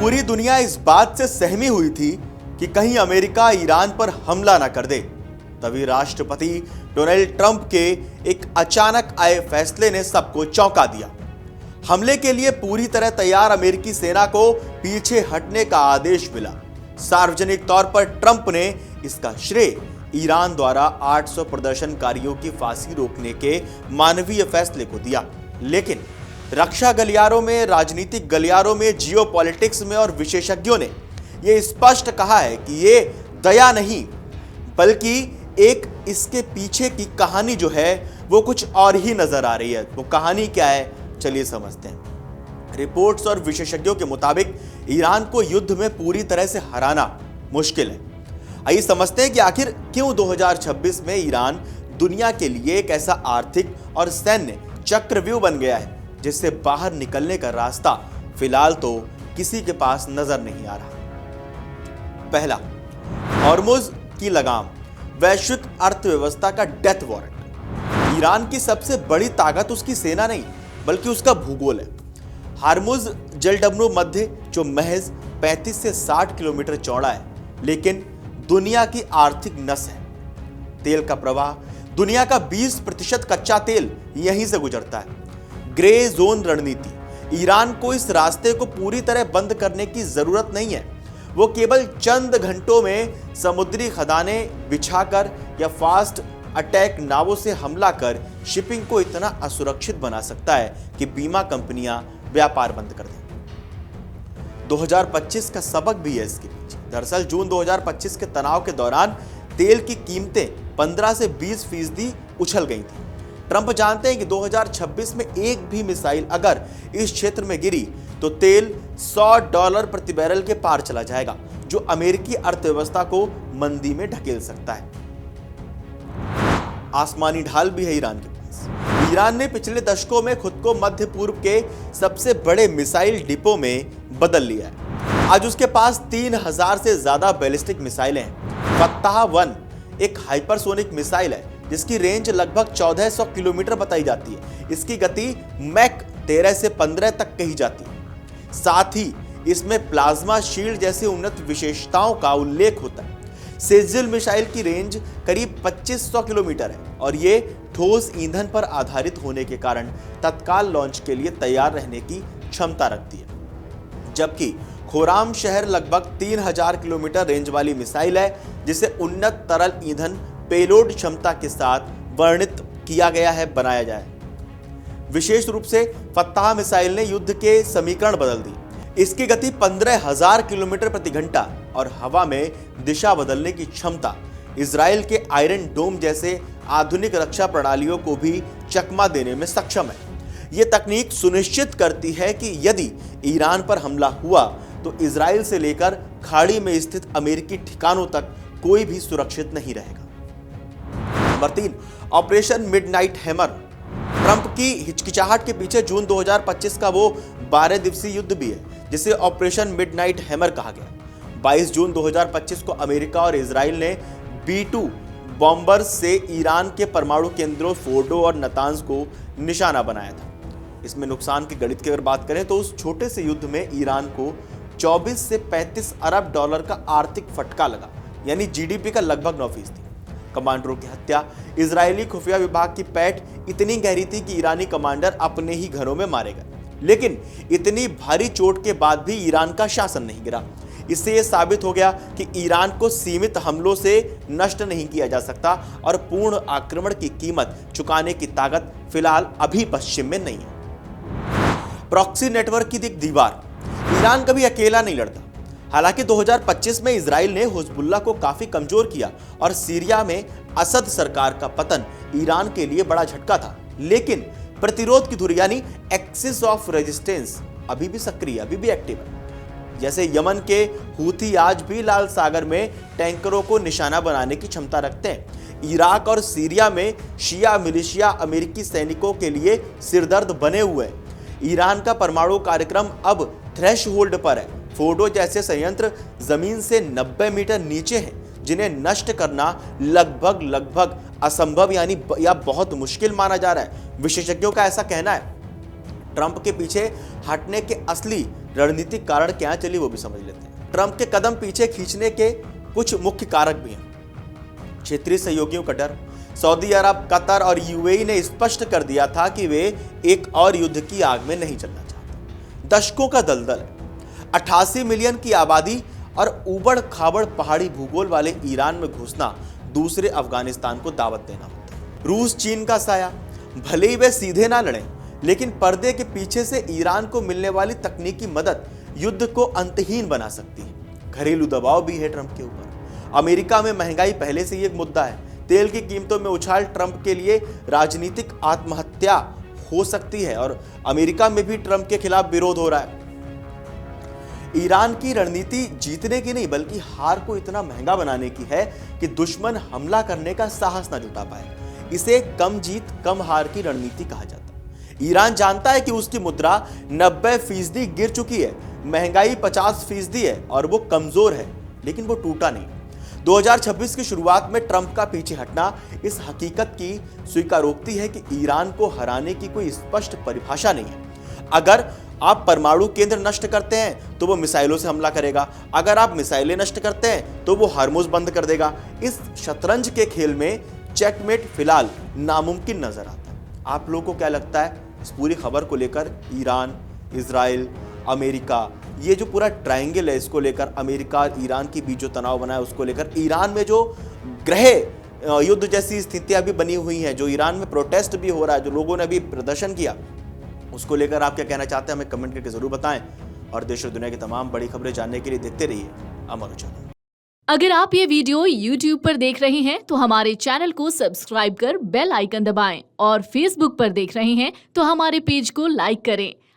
पूरी दुनिया इस बात से सहमी हुई थी कि कहीं अमेरिका ईरान पर हमला न कर दे, तभी राष्ट्रपति डोनाल्ड ट्रंप के एक अचानक आए फैसले ने सबको चौंका दिया। हमले के लिए पूरी तरह तैयार अमेरिकी सेना को पीछे हटने का आदेश मिला। सार्वजनिक तौर पर ट्रंप ने इसका श्रेय ईरान द्वारा 800 प्रदर्शनकारियों की फांसी रोकने के मानवीय फैसले को दिया। लेकिन रक्षा गलियारों में, राजनीतिक गलियारों में, जियोपॉलिटिक्स में और विशेषज्ञों ने यह स्पष्ट कहा है कि ये दया नहीं, बल्कि एक इसके पीछे की कहानी जो है वो कुछ और ही नजर आ रही है। वो कहानी क्या है, चलिए समझते हैं। रिपोर्ट्स और विशेषज्ञों के मुताबिक ईरान को युद्ध में पूरी तरह से हराना मुश्किल है। आइए समझते हैं कि आखिर क्यों 2026 में ईरान दुनिया के लिए एक ऐसा आर्थिक और सैन्य चक्रव्यूह बन गया है जिससे बाहर निकलने का रास्ता फिलहाल तो किसी के पास नजर नहीं आ रहा। पहला, हॉर्मुज की लगाम, वैश्विक अर्थव्यवस्था का डेथ वारंट। ईरान की सबसे बड़ी ताकत उसकी सेना नहीं बल्कि उसका भूगोल है। हॉर्मुज जलडमरू मध्य जो महज 35 से 60 किलोमीटर चौड़ा है, लेकिन दुनिया की आर्थिक नस है। तेल का प्रवाह, दुनिया का 20% कच्चा तेल यहीं से गुजरता है। ग्रे जोन रणनीति, ईरान को इस रास्ते को पूरी तरह बंद करने की जरूरत नहीं है। वो केवल चंद घंटों में समुद्री खदानें बिछाकर या फास्ट अटैक नावों से हमला कर शिपिंग को इतना असुरक्षित बना सकता है कि बीमा कंपनियां व्यापार बंद कर दें। 2025 का सबक भी है इसके पीछे। दरअसल जून 2025 के तनाव के दौरान तेल की कीमतें 15 से 20% उछल गई थी। ट्रंप जानते हैं कि 2026 में एक भी मिसाइल अगर इस क्षेत्र में गिरी तो तेल $100 प्रति बैरल के पार चला जाएगा, जो अमेरिकी अर्थव्यवस्था को मंदी में ढकेल सकता है। आसमानी ढाल भी है ईरान के पास। ईरान ने पिछले दशकों में खुद को मध्य पूर्व के सबसे बड़े मिसाइल डिपो में बदल लिया है। आज उसके पास 3000 से ज्यादा बैलिस्टिक मिसाइलें हैं। फत्ताह-1 एक हाइपरसोनिक मिसाइल है जिसकी रेंज लगभग 1400 किलोमीटर बताई जाती है। इसकी गति मैक 13 से 15 तक कही जाती है। साथ ही इसमें प्लाज्मा शील्ड जैसी उन्नत विशेषताओं का उल्लेख होता है। सेजिल मिसाइल की रेंज करीब 2500 किलोमीटर है और ये ठोस ईंधन पर आधारित होने के कारण तत्काल लॉन्च के लिए तैयार रहने की क्षमता रखती है। जबकि खोराम शहर लगभग 3000 किलोमीटर रेंज वाली मिसाइल है जिसे उन्नत तरल ईंधन पेलोड क्षमता के साथ वर्णित किया गया है, बनाया जाए। विशेष रूप से फत्ताह मिसाइल ने युद्ध के समीकरण बदल दी। इसकी गति 15,000 किलोमीटर प्रति घंटा और हवा में दिशा बदलने की क्षमता इजराइल के आयरन डोम जैसे आधुनिक रक्षा प्रणालियों को भी चकमा देने में सक्षम है। यह तकनीक सुनिश्चित करती है कि यदि ईरान पर हमला हुआ तो इजराइल से लेकर खाड़ी में स्थित अमेरिकी ठिकानों तक कोई भी सुरक्षित नहीं रहेगा। Number 3, operation midnight hammer. Trump की हिचकिचाहट के पीछे जून 2025 का वो 12 दिवसीय युद्ध भी है जिसे ऑपरेशन मिडनाइट हैमर कहा गया। 22 जून 2025 को अमेरिका और इजराइल ने B-2 बॉम्बर से ईरान के परमाणु केंद्रों फोर्डो और नतांज को निशाना बनाया था। इसमें नुकसान की गणित की अगर बात करें तो उस छोटे से युद्ध में ईरान को 24 से 35 अरब डॉलर का आर्थिक फटका लगा, यानी GDP का लगभग 9%। कमांडरों की हत्या, इजरायली खुफिया विभाग की पैठ इतनी गहरी थी कि ईरानी कमांडर अपने ही घरों में मारे गए। लेकिन इतनी भारी चोट के बाद भी ईरान का शासन नहीं गिरा। इससे यह साबित हो गया कि ईरान को सीमित हमलों से नष्ट नहीं किया जा सकता और पूर्ण आक्रमण की कीमत चुकाने की ताकत फिलहाल अभी पश्चिम में नहीं है। प्रॉक्सी नेटवर्क की एक दीवार, ईरान कभी अकेला नहीं लड़ता। हालांकि 2025 में इजराइल ने हिजबुल्लाह को काफी कमजोर किया और सीरिया में असद सरकार का पतन ईरान के लिए बड़ा झटका था, लेकिन प्रतिरोध की धुरी यानी एक्सिस ऑफ रेजिस्टेंस अभी भी सक्रिय, अभी भी एक्टिव है। जैसे यमन के हूथी आज भी लाल सागर में टैंकरों को निशाना बनाने की क्षमता रखते हैं। इराक और सीरिया में शिया मिलिशिया अमेरिकी सैनिकों के लिए सिरदर्द बने हुए हैं। ईरान का परमाणु कार्यक्रम अब थ्रेशहोल्ड पर है। फोर्डो जैसे संयंत्र जमीन से 90 मीटर नीचे हैं, जिन्हें नष्ट करना लगभग असंभव या बहुत मुश्किल माना जा रहा है। विशेषज्ञों का ऐसा कहना है। ट्रंप के पीछे हटने के असली रणनीतिक कारण क्या है, चलिए वो भी समझ लेते हैं। ट्रंप के कदम पीछे खींचने के कुछ मुख्य कारक भी हैं। क्षेत्रीय सहयोगियों का डर। सऊदी अरब, कतर और यूएई ने स्पष्ट कर दिया था कि वे एक और युद्ध की आग में नहीं चलना चाहते। दशकों का दलदल है। 88 मिलियन की आबादी और उबड़ खाबड़ पहाड़ी भूगोल वाले ईरान में घुसना दूसरे अफगानिस्तान को दावत देना होता है। रूस, चीन का साया। भले ही वे सीधे ना लड़ें, लेकिन पर्दे के पीछे से ईरान को मिलने वाली तकनीकी मदद युद्ध को अंतहीन बना सकती है। घरेलू दबाव भी है ट्रंप के ऊपर। अमेरिका में महंगाई पहले से ही एक मुद्दा है। तेल की कीमतों में उछाल ट्रंप के लिए राजनीतिक आत्महत्या हो सकती है और अमेरिका में भी ट्रंप के खिलाफ विरोध हो रहा है। ईरान की रणनीति जीतने की नहीं बल्कि हार को इतना महंगा बनाने की है कि दुश्मन हमला करने का साहस न जुटा पाए। इसे कम जीत कम हार की रणनीति कहा जाता है। ईरान जानता है कि उसकी मुद्रा 90% गिर चुकी है, महंगाई 50% है और वो कमजोर है, लेकिन वो टूटा नहीं। 2026 की शुरुआत में ट्रंप का पीछे हटना इस हकीकत की स्वीकारोक्ति है कि ईरान को हराने की कोई स्पष्ट परिभाषा नहीं है। अगर आप परमाणु केंद्र नष्ट करते हैं तो वो मिसाइलों से हमला करेगा, अगर आप मिसाइलें नष्ट करते हैं तो वो हार्मुज बंद कर देगा। इस शतरंज के खेल में चेकमेट फिलहाल नामुमकिन नजर आता है। आप लोगों को क्या लगता है इस पूरी खबर को लेकर? ईरान, इजराइल, अमेरिका, ये जो पूरा ट्रायंगल है, इसको लेकर अमेरिका ईरान के बीच जो तनाव बना है उसको लेकर, ईरान में जो गृह युद्ध जैसी स्थितियां भी बनी हुई हैं, जो ईरान में प्रोटेस्ट भी हो रहा है, जो लोगों ने भी प्रदर्शन किया, उसको लेकर आप क्या कहना चाहते हैं हमें कमेंट करके जरूर बताएं। और देश और दुनिया की तमाम बड़ी खबरें जानने के लिए देखते रहिए अमर उजाला। अगर आप ये वीडियो YouTube पर देख रहे हैं तो हमारे चैनल को सब्सक्राइब कर बेल आइकन दबाएं और Facebook पर देख रहे हैं तो हमारे पेज को लाइक करें।